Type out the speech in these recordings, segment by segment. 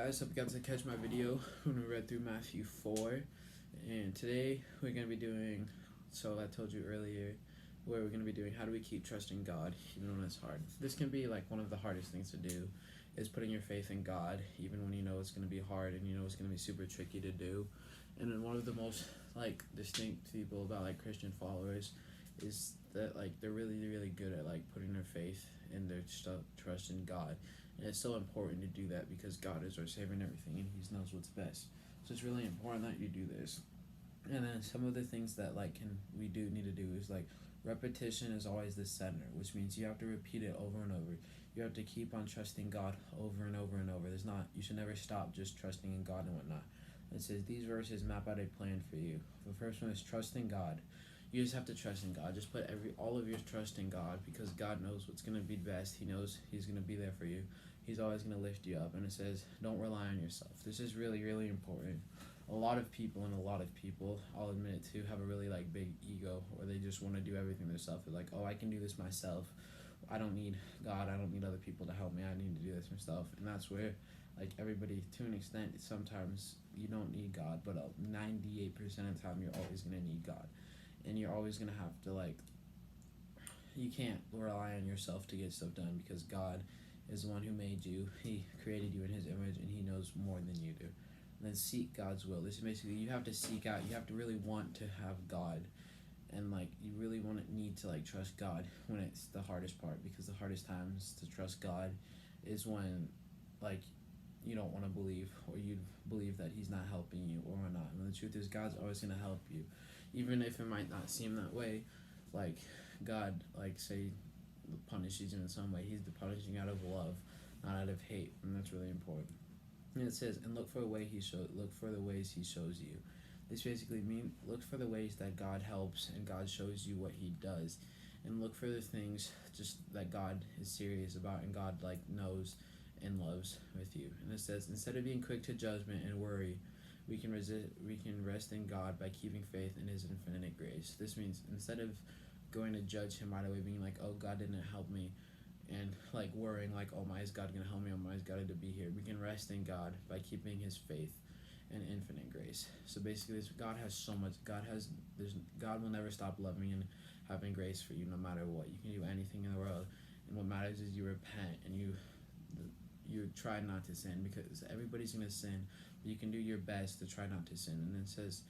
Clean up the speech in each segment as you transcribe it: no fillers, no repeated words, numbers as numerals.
guys? Hope you guys catch my video when we read through Matthew 4. And today we're going to be doing, so I told you earlier, where we're going to be doing how do we keep trusting God even when it's hard. This can be like one of the hardest things to do, is putting your faith in God even when you know it's going to be hard and you know it's going to be super tricky to do. And then one of the most like distinct people about like Christian followers is that like they're really good at like putting their faith and their trust in God. And it's so important to do that because God is our Savior and everything, and He knows what's best. So it's really important that you do this. And then some of the things that we do need to do is like repetition is always the center, which means you have to repeat it over and over. You have to keep on trusting God over and over and over. You should never stop just trusting in God and whatnot. It says these verses map out a plan for you. The first one is trust in God. You just have to trust in God. Just put all of your trust in God because God knows what's going to be best. He knows He's going to be there for you. He's always going to lift you up. And it says, don't rely on yourself. This is really important. A lot of people, I'll admit it too, have a really big ego, or they just want to do everything themselves. They're like, oh, I can do this myself. I don't need God. I don't need other people to help me. I need to do this myself. And that's where everybody, to an extent, sometimes you don't need God, but 98% of the time you're always going to need God. And you're always going to have to you can't rely on yourself to get stuff done because God is the one who made you. He created you in His image, and He knows more than you do. And then seek God's will. This is basically, you have to seek out, you have to really want to have God, and you really need to trust God when it's the hardest part, because the hardest times to trust God is when you don't want to believe, or you believe that He's not helping you or not. And the truth is, God's always going to help you, even if it might not seem that way. God, say, punishes you in some way. He's punishing out of love, not out of hate, and that's really important. And it says, and look for the ways He shows you. This basically means look for the ways that God helps and God shows you what He does, and look for the things just that God is serious about and God knows and loves with you. And it says, instead of being quick to judgment and worry, we can rest in God by keeping faith in His infinite grace. This means instead of going to judge Him right away, being oh, God didn't help me, and worrying oh, my is God gonna help me, or my is God to be here, we can rest in God by keeping His faith and infinite grace. So basically, God has so much. God will never stop loving and having grace for you, no matter what. You can do anything in the world, and what matters is you repent and you try not to sin, because everybody's gonna sin, but you can do your best to try not to sin. And it says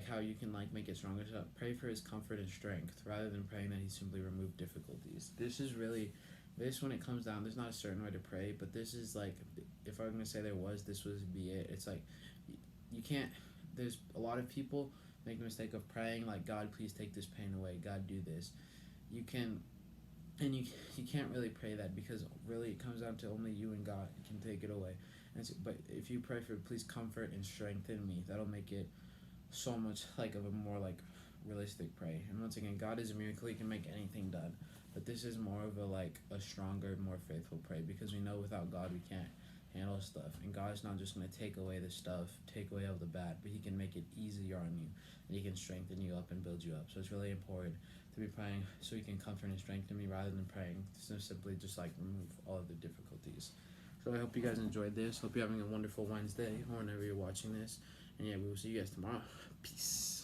how you can make it stronger. So pray for His comfort and strength rather than praying that He simply remove difficulties. This, when it comes down, there's not a certain way to pray, but this is if I'm gonna say there was, this would be it. It's you can't. There's a lot of people make the mistake of praying God, please take this pain away. God, do this. You can. And you can't really pray that, because really it comes down to only you and God can take it away. But if you pray for please comfort and strengthen me, that'll make it so much of a more realistic pray. And once again, God is a miracle; He can make anything done. But this is more of a stronger, more faithful pray, because we know without God we can't handle stuff. And God's not just going to take away the stuff, take away all the bad, but He can make it easier on you, and He can strengthen you up and build you up. So it's really important to be praying so He can comfort and strengthen me, rather than praying to simply just remove all of the difficulties. So I hope you guys enjoyed this. Hope you're having a wonderful Wednesday whenever you're watching this. And yeah, we will see you guys tomorrow. Peace.